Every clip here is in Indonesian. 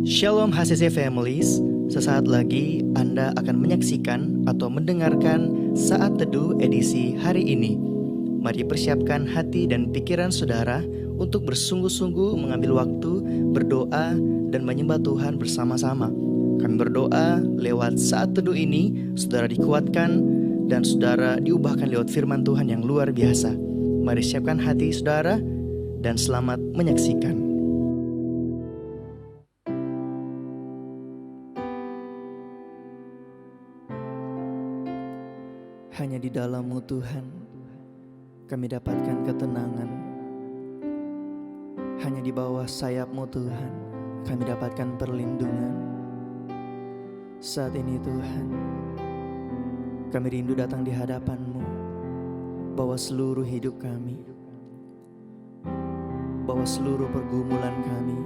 Shalom HCC Families, sesaat lagi Anda akan menyaksikan atau mendengarkan Saat Teduh edisi hari ini. Mari persiapkan hati dan pikiran saudara untuk bersungguh-sungguh mengambil waktu, berdoa, dan menyembah Tuhan bersama-sama. Kami berdoa lewat Saat Teduh ini, saudara dikuatkan dan saudara diubahkan lewat firman Tuhan yang luar biasa. Mari siapkan hati saudara dan selamat menyaksikan. Hanya di dalam-Mu Tuhan, kami dapatkan ketenangan. Hanya di bawah sayap-Mu Tuhan, kami dapatkan perlindungan. Saat ini Tuhan, kami rindu datang di hadapan-Mu, bawa seluruh hidup kami, bawa seluruh pergumulan kami,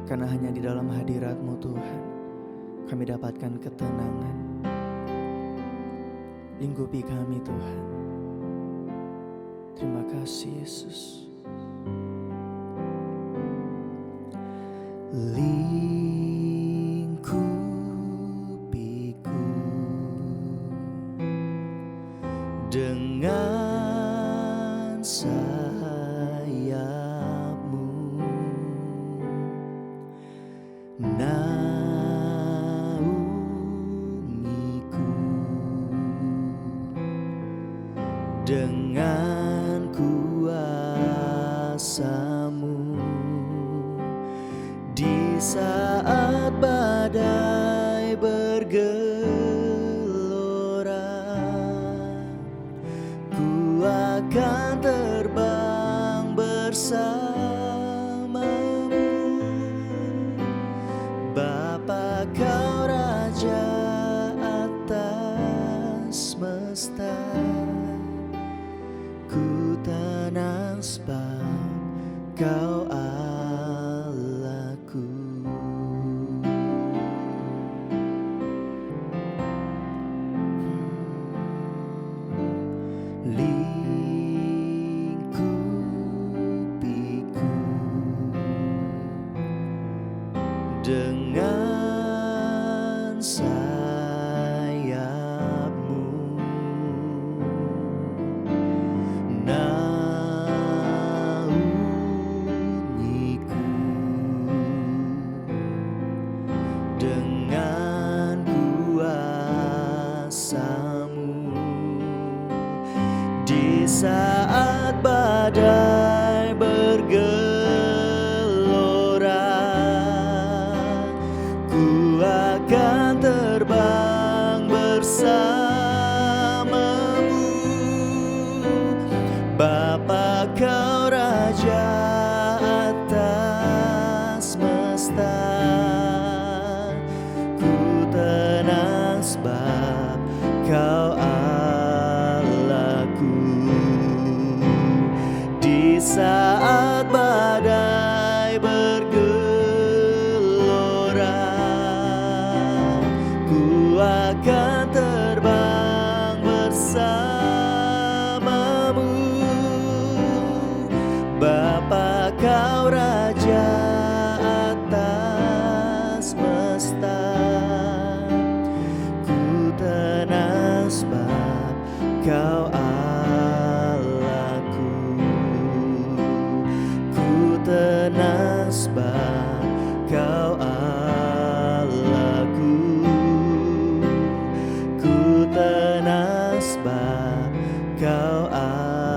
karena hanya di dalam hadirat-Mu Tuhan, kami dapatkan ketenangan. Lingkupi kami Tuhan. Terima kasih Yesus. Lingkupiku dengan sayap-Mu, dengan kuasa-Mu di saat badai bergelora. Ku akan terbang bersama-Mu, Bapa Kau Raja atas semesta. Ku tenang sebab Kau Allahku. Lingkupiku dengan sayap-Mu, naungiku dengan kuasa-Mu di saat badai bergelora. Ku akan terbang bersama-Mu, Bapa Kau Raja atas semesta. Ku tenang sebab Kau Allahku. Di saat badai bergelora, ku akan terbang bersama-Mu, Bapa Kau Raja atas semesta. Ku tenang sebab Kau Allahku. Ku tenang sebab Kau Allahku. Ku tenang sebab Kau Allahku.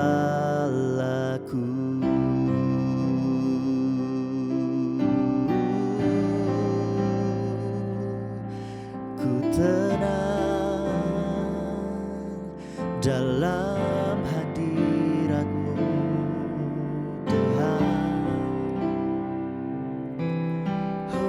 Ku tenang dalam hadirat-Mu Tuhan. Oh,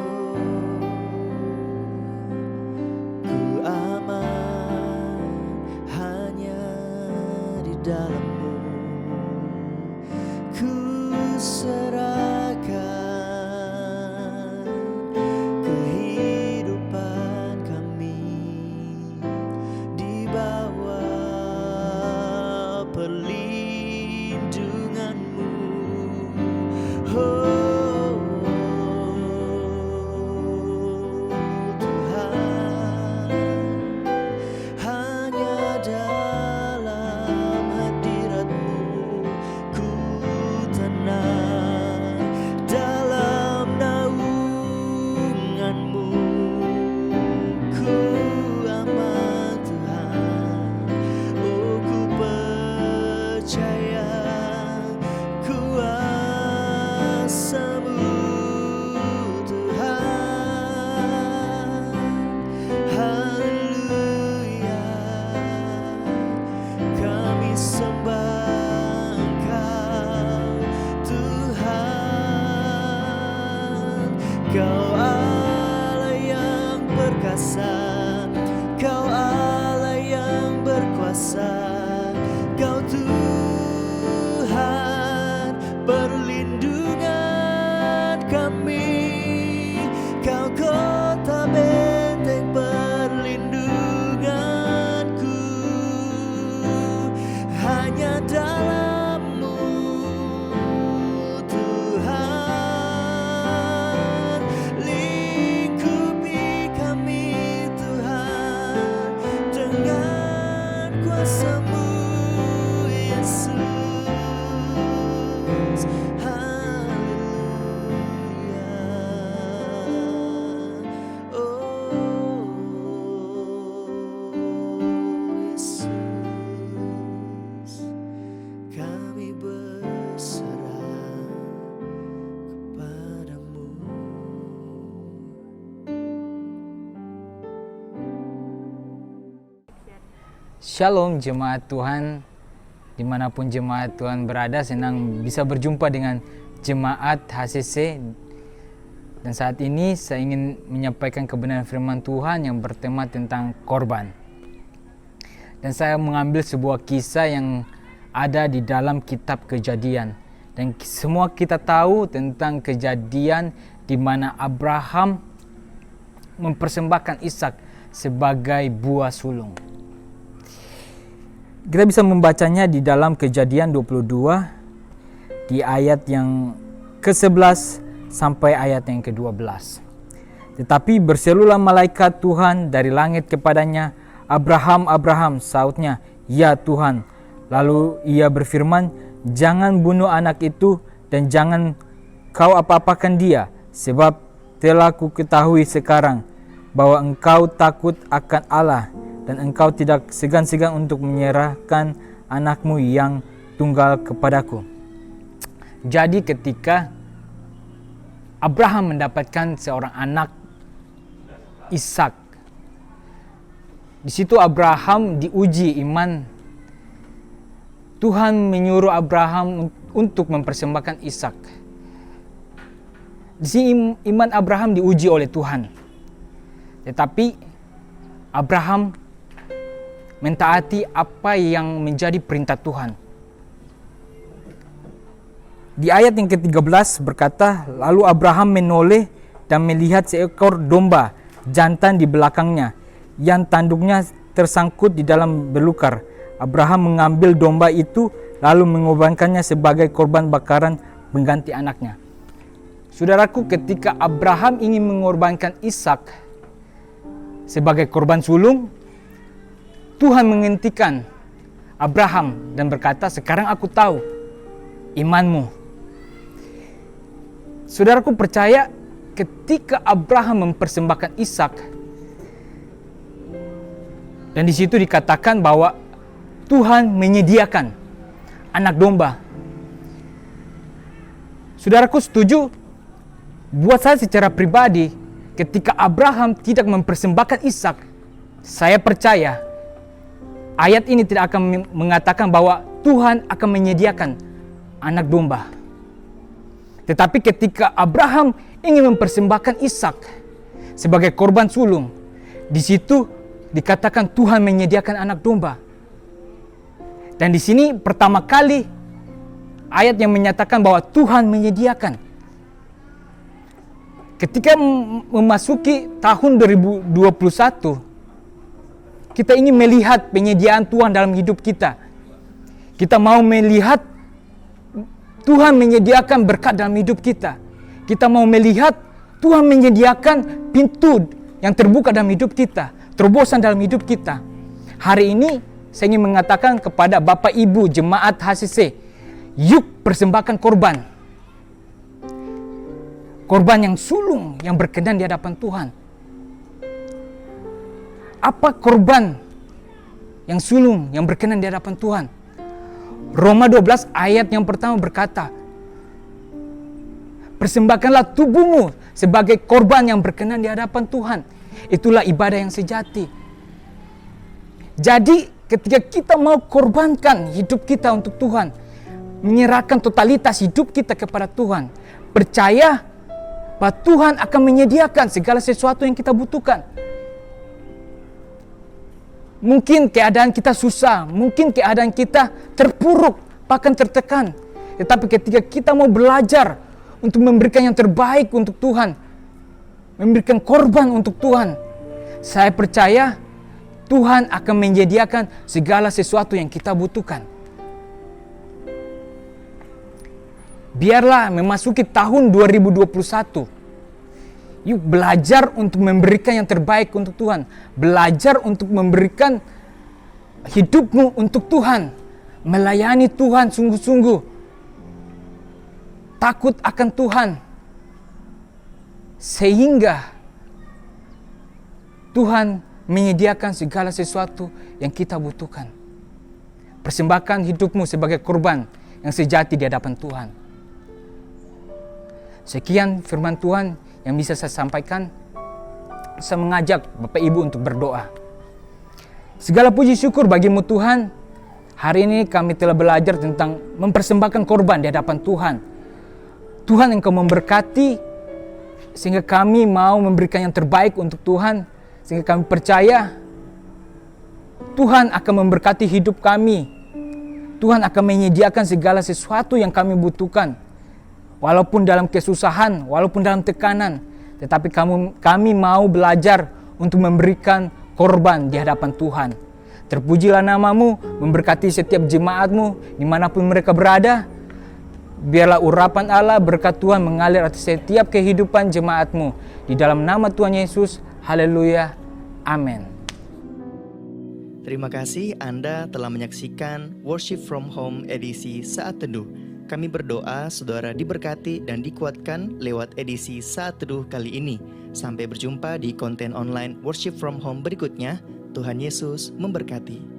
Kau Allah yang perkasa, Kau Allah yang berkuasa, Kau Tuhan perlindungan kami, Kau kota benteng perlindunganku. Hanya dalam-Mu Tuhan, lingkupi kami Tuhan dengan kuasa-Mu Yesus. Haleluya. Oh Yesus, kami berserah kepadamu. Shalom jemaat Tuhan, dimanapun jemaat Tuhan berada, senang bisa berjumpa dengan jemaat HCC. Dan saat ini saya ingin menyampaikan kebenaran firman Tuhan yang bertema tentang korban. Dan saya mengambil sebuah kisah yang ada di dalam kitab Kejadian. Dan semua kita tahu tentang kejadian di mana Abraham mempersembahkan Ishak sebagai buah sulung. Kita bisa membacanya di dalam Kejadian 22 di ayat yang ke-11 sampai ayat yang ke-12. Tetapi berserulah malaikat Tuhan dari langit kepadanya, "Abraham, Abraham," sautnya, "Ya Tuhan." Lalu ia berfirman, "Jangan bunuh anak itu dan jangan kau apa-apakan dia, sebab telah ku ketahui sekarang bahwa engkau takut akan Allah dan engkau tidak segan-segan untuk menyerahkan anakmu yang tunggal kepadaku." Jadi ketika Abraham mendapatkan seorang anak, Ishak, di situ Abraham diuji iman. Tuhan menyuruh Abraham untuk mempersembahkan Ishak. Di sini iman Abraham diuji oleh Tuhan. Tetapi Abraham mentaati apa yang menjadi perintah Tuhan. Di ayat yang ke-13 berkata, "Lalu Abraham menoleh dan melihat seekor domba jantan di belakangnya, yang tanduknya tersangkut di dalam belukar. Abraham mengambil domba itu lalu mengorbankannya sebagai korban bakaran pengganti anaknya." Saudaraku, ketika Abraham ingin mengorbankan Ishak sebagai korban sulung, Tuhan menghentikan Abraham dan berkata, "Sekarang aku tahu imanmu." Saudaraku percaya ketika Abraham mempersembahkan Ishak, dan di situ dikatakan bahwa Tuhan menyediakan anak domba. Saudaraku setuju? Buat saya secara pribadi, ketika Abraham tidak mempersembahkan Ishak, saya percaya ayat ini tidak akan mengatakan bahwa Tuhan akan menyediakan anak domba. Tetapi ketika Abraham ingin mempersembahkan Ishak sebagai korban sulung, di situ dikatakan Tuhan menyediakan anak domba. Dan di sini pertama kali ayat yang menyatakan bahwa Tuhan menyediakan. Ketika memasuki tahun 2021, kita ingin melihat penyediaan Tuhan dalam hidup kita. Kita mau melihat Tuhan menyediakan berkat dalam hidup kita. Kita mau melihat Tuhan menyediakan pintu yang terbuka dalam hidup kita, terobosan dalam hidup kita. Hari ini saya ingin mengatakan kepada Bapak Ibu jemaat HCC, yuk persembahkan korban. Korban yang sulung, yang berkenan di hadapan Tuhan. Apa korban yang sulung, yang berkenan di hadapan Tuhan? Roma 12 ayat yang pertama berkata, "Persembahkanlah tubuhmu sebagai korban yang berkenan di hadapan Tuhan. Itulah ibadah yang sejati." Jadi ketika kita mau korbankan hidup kita untuk Tuhan, menyerahkan totalitas hidup kita kepada Tuhan, percaya bahwa Tuhan akan menyediakan segala sesuatu yang kita butuhkan. Mungkin keadaan kita susah, mungkin keadaan kita terpuruk, bahkan tertekan. Tetapi ketika kita mau belajar untuk memberikan yang terbaik untuk Tuhan, memberikan korban untuk Tuhan, saya percaya Tuhan akan menyediakan segala sesuatu yang kita butuhkan. Biarlah memasuki tahun 2021. Yuk belajar untuk memberikan yang terbaik untuk Tuhan. Belajar untuk memberikan hidupmu untuk Tuhan. Melayani Tuhan sungguh-sungguh. Takut akan Tuhan. Sehingga Tuhan menyediakan segala sesuatu yang kita butuhkan. Persembahkan hidupmu sebagai korban yang sejati di hadapan Tuhan. Sekian firman Tuhan yang bisa saya sampaikan. Saya mengajak Bapak Ibu untuk berdoa. Segala puji syukur bagimu Tuhan. Hari ini kami telah belajar tentang mempersembahkan korban di hadapan Tuhan. Tuhan Engkau memberkati sehingga kami mau memberikan yang terbaik untuk Tuhan. Sehingga kami percaya Tuhan akan memberkati hidup kami. Tuhan akan menyediakan segala sesuatu yang kami butuhkan. Walaupun dalam kesusahan, walaupun dalam tekanan, tetapi kami mau belajar untuk memberikan korban di hadapan Tuhan. Terpujilah namamu, memberkati setiap jemaatmu dimanapun mereka berada. Biarlah urapan Allah, berkat Tuhan mengalir atas setiap kehidupan jemaatmu. Di dalam nama Tuhan Yesus, haleluya, amin. Terima kasih Anda telah menyaksikan Worship from Home edisi Saat Teduh. Kami berdoa saudara diberkati dan dikuatkan lewat edisi Saat Teduh kali ini. Sampai berjumpa di konten online Worship from Home berikutnya. Tuhan Yesus memberkati.